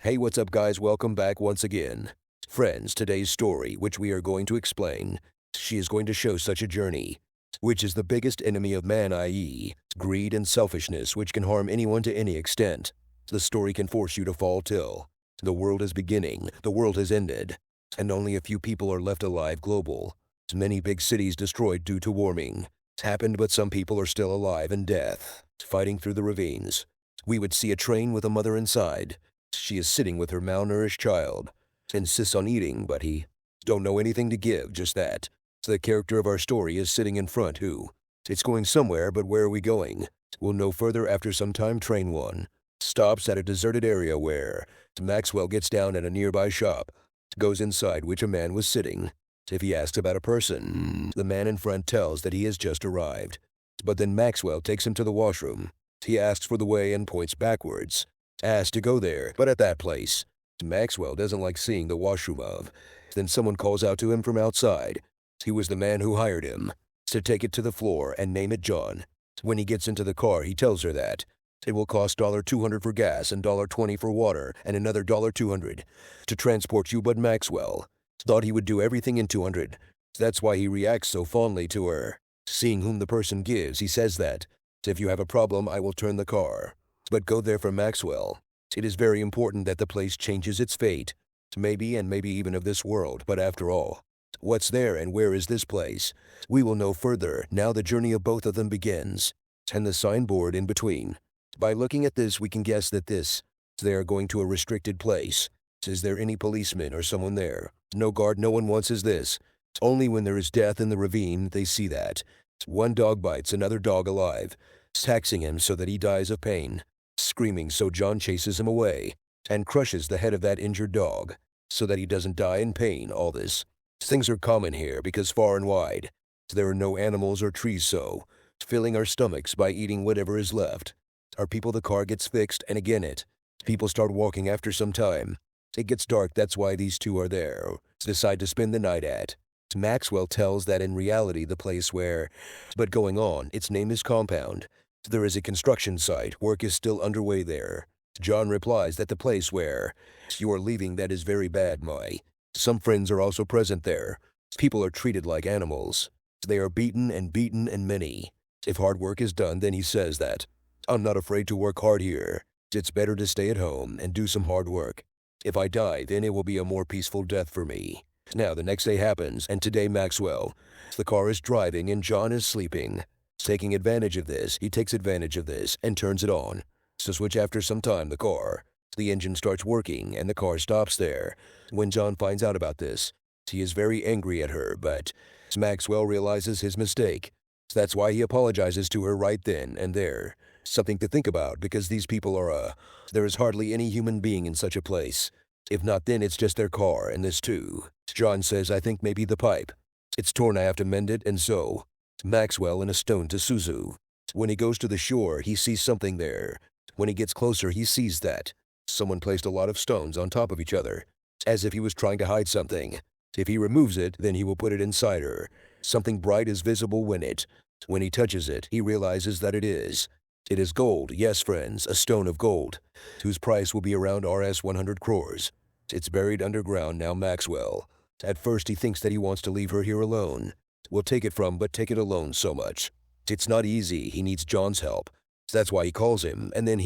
Hey, what's up, guys? Welcome back once again. Friends, today's story, which we are going to explain, she is going to show such a journey, which is the biggest enemy of man, i.e., greed and selfishness, which can harm anyone to any extent. The story can force you to fall till the world is beginning, the world has ended, and only a few people are left alive global. Many big cities destroyed due to warming. It's happened, but some people are still alive in death, fighting through the ravines. We would see a train with a mother inside. She is sitting with her malnourished child. Insists on eating, but he don't know anything to give, just that. So the character of our story is sitting in front who, it's going somewhere, but where are we going? We'll know further after some time. Train 1 stops at a deserted area where Maxwell gets down at a nearby shop, goes inside which a man was sitting. If he asks about a person, the man in front tells that he has just arrived. But then Maxwell takes him to the washroom. He asks for the way and points backwards. Asks to go there, but at that place, Maxwell doesn't like seeing the washroom of. Then someone calls out to him from outside. He was the man who hired him to take it to the floor and name it John. When he gets into the car, he tells her that it will cost $200 for gas and $20 for water and another $200 to transport you, but Maxwell thought he would do everything in 200. That's why he reacts so fondly to her. Seeing whom the person gives, he says that, if you have a problem, I will turn the car. But go there for Maxwell. It is very important that the place changes its fate. Maybe and maybe even of this world, but after all, what's there and where is this place? We will know further. Now the journey of both of them begins. And the signboard in between. By looking at this, we can guess that they are going to a restricted place. Is there any policeman or someone there? No guard, no one wants is this. Only when there is death in the ravine, they see that. One dog bites another dog alive, taxing him so that he dies of pain. Screaming, so John chases him away and crushes the head of that injured dog so that he doesn't die in pain. All this. Things are common here because far and wide, there are no animals or trees, so filling our stomachs by eating whatever is left. Our people, the car gets fixed, and again people start walking after some time. It gets dark, that's why these two are there. Decide to spend the night at. Maxwell tells that in reality the place where, but going on, its name is Compound. There is a construction site, work is still underway there. John replies that the place where you are leaving, that is very bad, some friends are also present there. People are treated like animals. They are beaten and many. If hard work is done, then he says that, I'm not afraid to work hard here. It's better to stay at home and do some hard work. If I die, then it will be a more peaceful death for me. Now the next day happens, and today Maxwell, the car is driving and John is sleeping. Taking advantage of this, he takes advantage of this and turns it on. So switch after some time, the engine starts working and the car stops there. When John finds out about this, he is very angry at her, but Maxwell realizes his mistake. That's why he apologizes to her right then and there. Something to think about, because these people are, there is hardly any human being in such a place. If not, then it's just their car, and this too. John says, I think maybe the pipe. It's torn, I have to mend it, and so Maxwell in a stone to Suzu. When he goes to the shore, he sees something there. When he gets closer, he sees that someone placed a lot of stones on top of each other, as if he was trying to hide something. If he removes it, then he will put it inside her. Something bright is visible when he touches it, he realizes that it is gold. Yes, friends, a stone of gold, whose price will be around Rs 100 crores. It's buried underground now. Maxwell, at first he thinks that he wants to leave her here alone. Will take it but take it alone so much. It's not easy, he needs John's help. That's why he calls him, and then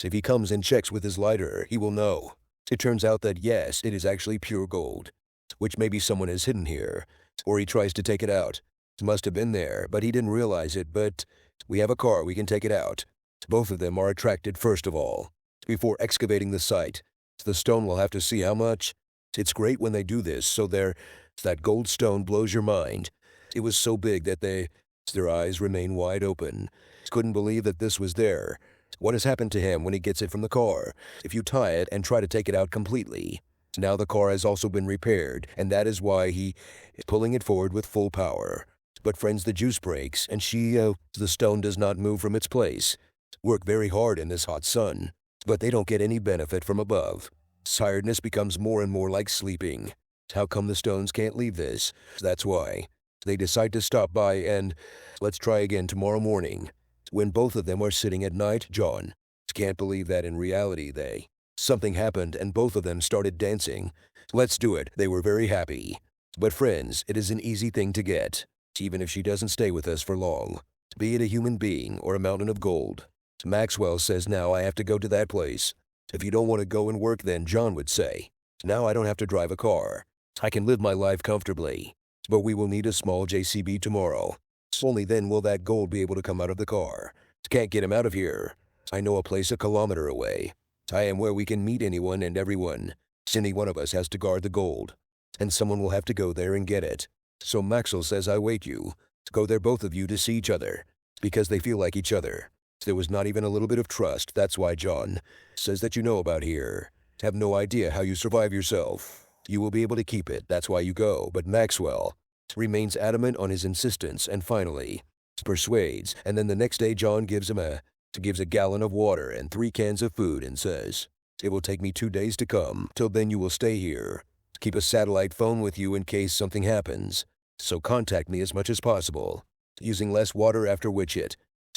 if he comes and checks with his lighter, he will know. It turns out that yes, it is actually pure gold, which maybe someone has hidden here, or he tries to take it out. It must have been there, but he didn't realize it, but we have a car, we can take it out. Both of them are attracted first of all. Before excavating the site, the stone will have to see how much. It's great when they do this, so that gold stone blows your mind. It was so big that their eyes remain wide open. Couldn't believe that this was there. What has happened to him when he gets it from the car? If you tie it and try to take it out completely. Now the car has also been repaired, and that is why he is pulling it forward with full power. But friends, the juice breaks, and the stone does not move from its place. Work very hard in this hot sun, but they don't get any benefit from above. Tiredness becomes more and more like sleeping. How come the stones can't leave this? That's why they decide to stop by and let's try again tomorrow morning. When both of them are sitting at night, John can't believe that in reality Something happened and both of them started dancing. Let's do it. They were very happy. But friends, it is an easy thing to get, even if she doesn't stay with us for long. Be it a human being or a mountain of gold. Maxwell says now I have to go to that place. If you don't want to go and work, then John would say, now I don't have to drive a car. I can live my life comfortably. But we will need a small JCB tomorrow. Only then will that gold be able to come out of the car. Can't get him out of here. I know a place a kilometer away. I am where we can meet anyone and everyone. Any one of us has to guard the gold. And someone will have to go there and get it. So Maxwell says I wait you. Go there both of you to see each other. Because they feel like each other. There was not even a little bit of trust. That's why John says that you know about here. Have no idea how you survive yourself. You will be able to keep it. That's why you go. But Maxwell remains adamant on his insistence and finally persuades. And then the next day John gives a gallon of water and 3 cans of food and says, it will take me 2 days to come. Till then you will stay here. Keep a satellite phone with you in case something happens. So contact me as much as possible. Using less water after which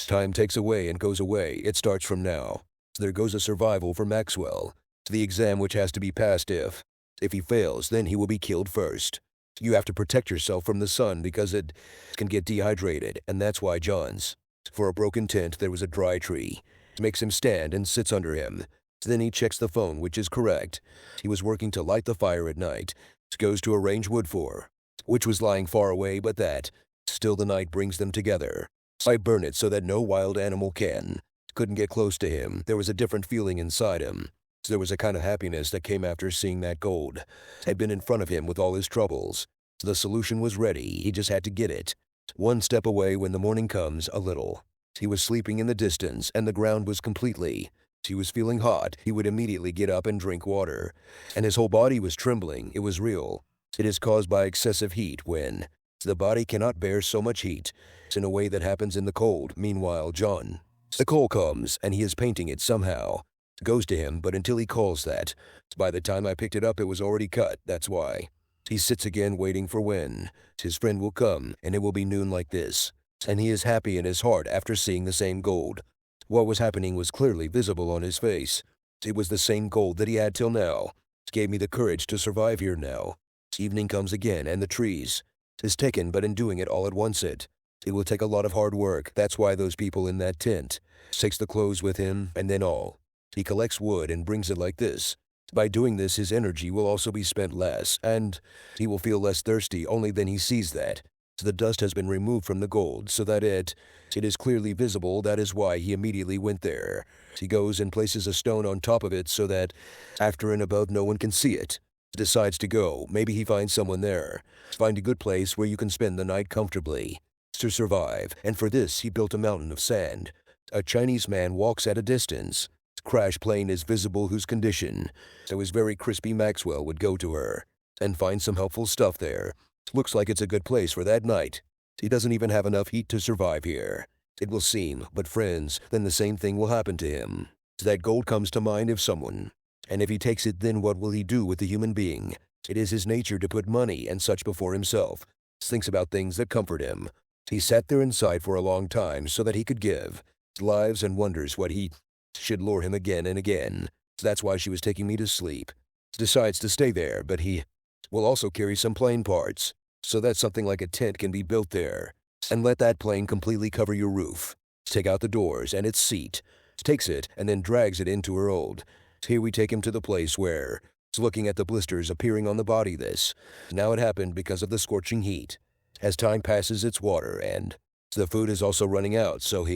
time takes away and goes away. It starts from now. There goes a survival for Maxwell. The exam which has to be passed if he fails, then he will be killed first. You have to protect yourself from the sun because it can get dehydrated, and that's why John's. For a broken tent, there was a dry tree. Makes him stand and sits under him. Then he checks the phone, which is correct. He was working to light the fire at night. Goes to arrange wood for, which was lying far away, but that still the night brings them together. I burn it so that no wild animal couldn't get close to him. There was a different feeling inside him. There was a kind of happiness that came after seeing that gold had been in front of him with all his troubles. The solution was ready. He just had to get it. One step away when the morning comes, a little. He was sleeping in the distance, and the ground was completely. He was feeling hot. He would immediately get up and drink water. And his whole body was trembling. It was real. It is caused by excessive heat when the body cannot bear so much heat. It's in a way that happens in the cold. Meanwhile, John, the cold comes, and he is painting it somehow. Goes to him, but until he calls that. By the time I picked it up, it was already cut. That's why. He sits again waiting for when his friend will come, and it will be noon like this. And he is happy in his heart after seeing the same gold. What was happening was clearly visible on his face. It was the same gold that he had till now. It gave me the courage to survive here now. Evening comes again, and the trees is taken, but in doing it all at once it will take a lot of hard work. That's why those people in that tent takes the clothes with him, and then all. He collects wood and brings it like this. By doing this, his energy will also be spent less, and he will feel less thirsty. Only then he sees that the dust has been removed from the gold, so that it is clearly visible. That is why he immediately went there. He goes and places a stone on top of it so that after and above no one can see it. Decides to go. Maybe he finds someone there. Find a good place where you can spend the night comfortably to survive. And for this, he built a mountain of sand. A Chinese man walks at a distance. Crash plane is visible whose condition. It was very crispy. Maxwell would go to her and find some helpful stuff there. Looks like it's a good place for that night. He doesn't even have enough heat to survive here. It will seem, but friends, then the same thing will happen to him. That gold comes to mind if someone, and if he takes it, then what will he do with the human being? It is his nature to put money and such before himself. Thinks about things that comfort him. He sat there inside for a long time so that he could give lives and wonders what he should lure him again and again. That's why she was taking me to sleep. Decides to stay there, but he will also carry some plane parts, so that something like a tent can be built there, and let that plane completely cover your roof. Take out the doors and its seat. Takes it and then drags it into her old. Here we take him to the place where he's looking at the blisters appearing on the body. Now it happened because of the scorching heat. As time passes, it's water, and the food is also running out, so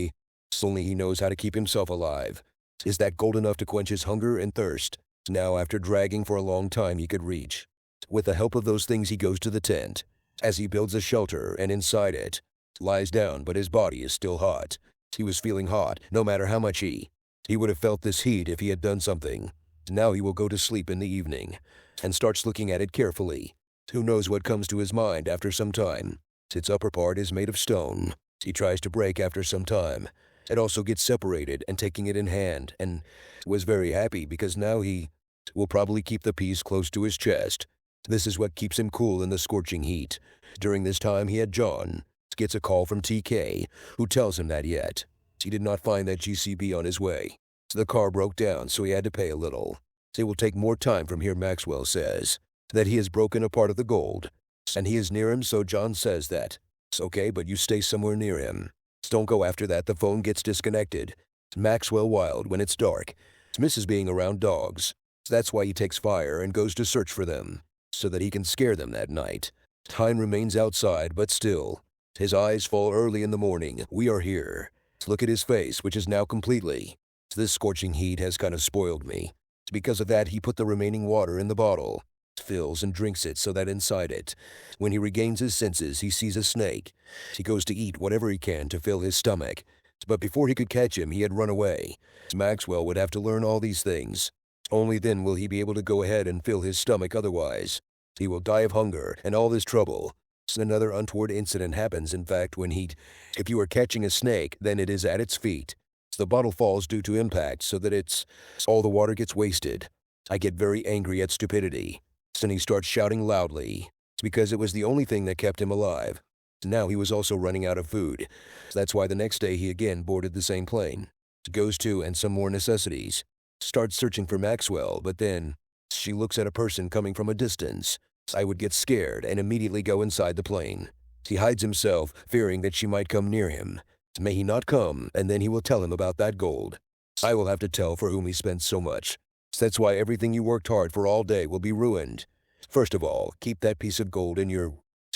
only he knows how to keep himself alive. Is that gold enough to quench his hunger and thirst? Now, after dragging for a long time, he could reach. With the help of those things, he goes to the tent. As he builds a shelter, and inside it, lies down, but his body is still hot. He was feeling hot, no matter how much he would have felt this heat if he had done something. Now he will go to sleep in the evening, and starts looking at it carefully. Who knows what comes to his mind after some time? Its upper part is made of stone. He tries to break after some time. It also gets separated and taking it in hand, and was very happy because now he will probably keep the piece close to his chest. This is what keeps him cool in the scorching heat. During this time he had John gets a call from TK, who tells him that yet he did not find that GCB on his way. The car broke down, so he had to pay a little. It will take more time from here. Maxwell says that he has broken a part of the gold, and he is near him, so John says that. It's okay, but you stay somewhere near him. Don't go after that. The phone gets disconnected. Maxwell wild when it's dark. Misses being around dogs. That's why he takes fire and goes to search for them, so that he can scare them that night. Time remains outside, but still, his eyes fall early in the morning. We are here. Look at his face, which is now completely. This scorching heat has kind of spoiled me. Because of that, he put the remaining water in the bottle, fills and drinks it so that inside it, when he regains his senses, he sees a snake. He goes to eat whatever he can to fill his stomach. But before he could catch him, he had run away. Maxwell would have to learn all these things. Only then will he be able to go ahead and fill his stomach. Otherwise, he will die of hunger and all this trouble. Another untoward incident happens. In fact, if you are catching a snake, then it is at its feet. The bottle falls due to impact, so that all the water gets wasted. I get very angry at stupidity. Then he starts shouting loudly. It's because it was the only thing that kept him alive. Now he was also running out of food. That's why the next day he again boarded the same plane. Goes to and some more necessities. Starts searching for Maxwell, but then she looks at a person coming from a distance. I would get scared and immediately go inside the plane. He hides himself, fearing that she might come near him. May he not come, and then he will tell him about that gold. I will have to tell for whom he spent so much. That's why everything you worked hard for all day will be ruined. First of all, keep that piece of gold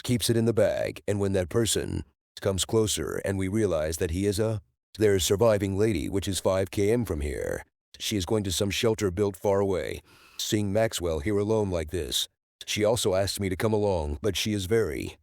keeps it in the bag, and when that person comes closer and we realize that he is their surviving lady, which is 5 km from here. She is going to some shelter built far away. Seeing Maxwell here alone like this, she also asks me to come along, but he is very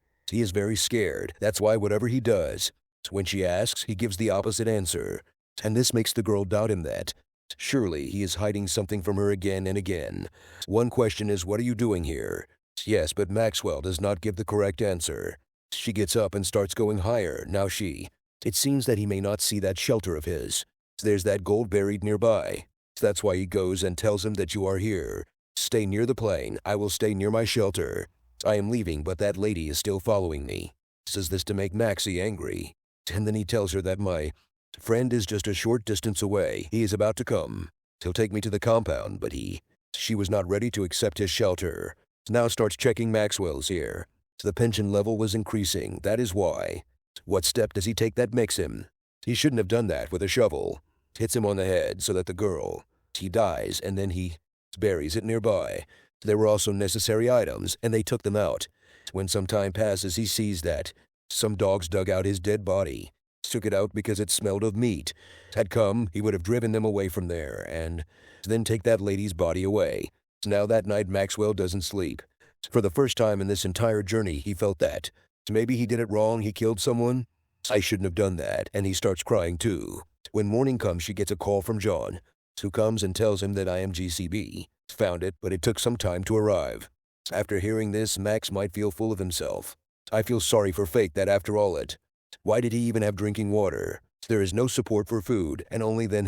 scared. That's why whatever he does, when she asks, he gives the opposite answer. And this makes the girl doubt him that surely he is hiding something from her again and again. One question is, what are you doing here? Yes, but Maxwell does not give the correct answer. She gets up and starts going higher. Now it seems that he may not see that shelter of his. There's that gold buried nearby. That's why he goes and tells him that you are here. Stay near the plane. I will stay near my shelter. I am leaving, but that lady is still following me. Says this to make Maxie angry. And then he tells her that my friend is just a short distance away. He is about to come. He'll take me to the compound, but she was not ready to accept his shelter. Now starts checking Maxwell's here. The pension level was increasing. That is why. What step does he take that makes him? He shouldn't have done that with a shovel. Hits him on the head so that the girl, he dies, and then he buries it nearby. There were also necessary items, and they took them out. When some time passes, he sees that some dogs dug out his dead body. Took it out because it smelled of meat. Had come, he would have driven them away from there, and then take that lady's body away. Now that night, Maxwell doesn't sleep. For the first time in this entire journey, he felt that maybe he did it wrong. He killed someone. I shouldn't have done that, and he starts crying too. When morning comes, she gets a call from John, who comes and tells him that I am GCB. Found it, but it took some time to arrive. After hearing this, Max might feel full of himself. I feel sorry for Fake that after all why did he even have drinking water? There is no support for food, and only then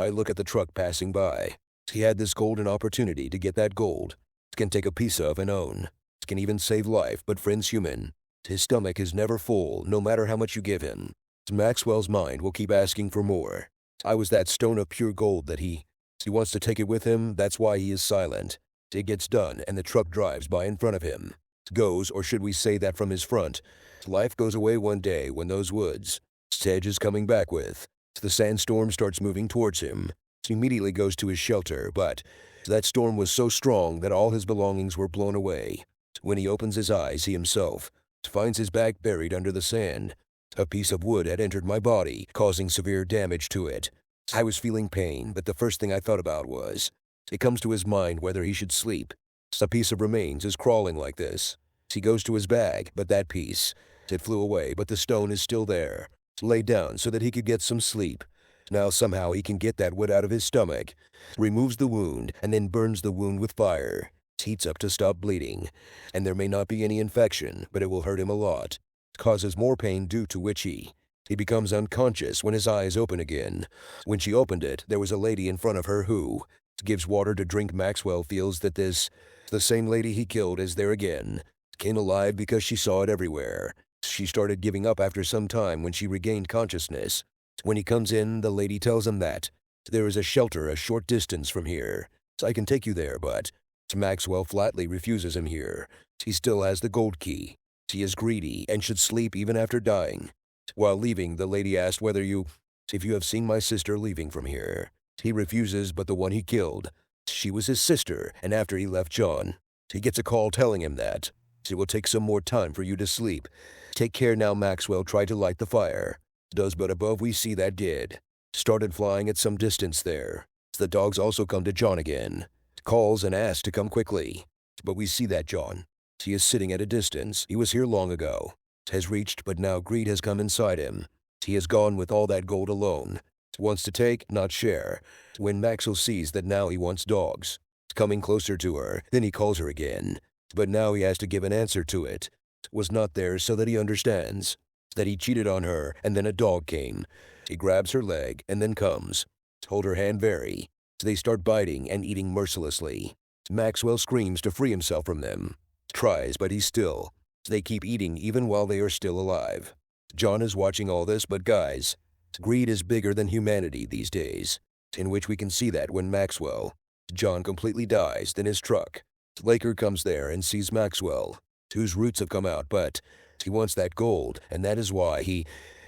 I look at the truck passing by. He had this golden opportunity to get that gold. Can take a piece of and own. Can even save life, but friend's human. His stomach is never full, no matter how much you give him. Maxwell's mind will keep asking for more. I was that stone of pure gold that he wants to take it with him. That's why he is silent. It gets done, and the truck drives by in front of him. Goes, or should we say that from his front. Life goes away one day when those woods Sedge is coming back with. The sandstorm starts moving towards him. He immediately goes to his shelter, but that storm was so strong that all his belongings were blown away. When he opens his eyes, he himself finds his bag buried under the sand. A piece of wood had entered my body, causing severe damage to it. I was feeling pain, but the first thing I thought about was, it comes to his mind whether he should sleep. A piece of remains is crawling like this. He goes to his bag, but that piece, it flew away, but the stone is still there. Laid down so that he could get some sleep. Now somehow he can get that wood out of his stomach, removes the wound, and then burns the wound with fire. Heats up to stop bleeding, and there may not be any infection, but it will hurt him a lot. Causes more pain, due to which he becomes unconscious when his eyes open again. When she opened it, there was a lady in front of her who gives water to drink. Maxwell feels that the same lady he killed is there again. Came alive because she saw it everywhere. She started giving up after some time when she regained consciousness. When he comes in, the lady tells him that there is a shelter a short distance from here. I can take you there, but Maxwell flatly refuses him here. He still has the gold key. He is greedy and should sleep even after dying. While leaving, the lady asked if you have seen my sister leaving from here. He refuses, but the one he killed, she was his sister, and after he left John, he gets a call telling him that it will take some more time for you to sleep. Take care now. Maxwell tried to light the fire. But above we see that did. Started flying at some distance there. The dogs also come to John again. Calls and asks to come quickly. But we see that John, he is sitting at a distance. He was here long ago. Has reached, but now greed has come inside him. He has gone with all that gold alone. Wants to take, not share. When Maxwell sees that now he wants dogs. Coming closer to her, then he calls her again. But now he has to give an answer to it. Was not there so that he understands that he cheated on her, and then a dog came. He grabs her leg and then comes. Hold her hand very. They start biting and eating mercilessly. Maxwell screams to free himself from them. Tries, but he's still. They keep eating even while they are still alive. John is watching all this, but guys, greed is bigger than humanity these days, in which we can see that when John completely dies, then his truck. Laker comes there and sees Maxwell, whose roots have come out, but he wants that gold, and that is why he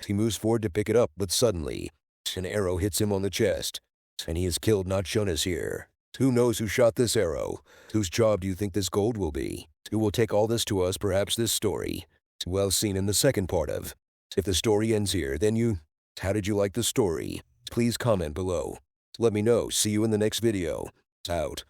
moves forward to pick it up, but suddenly, an arrow hits him on the chest, and he is killed, not shown as here. Who knows who shot this arrow? Whose job do you think this gold will be? Who will take all this to us, perhaps this story? Well seen in the second part of. If the story ends here, then how did you like the story? Please comment below. Let me know. See you in the next video. Out.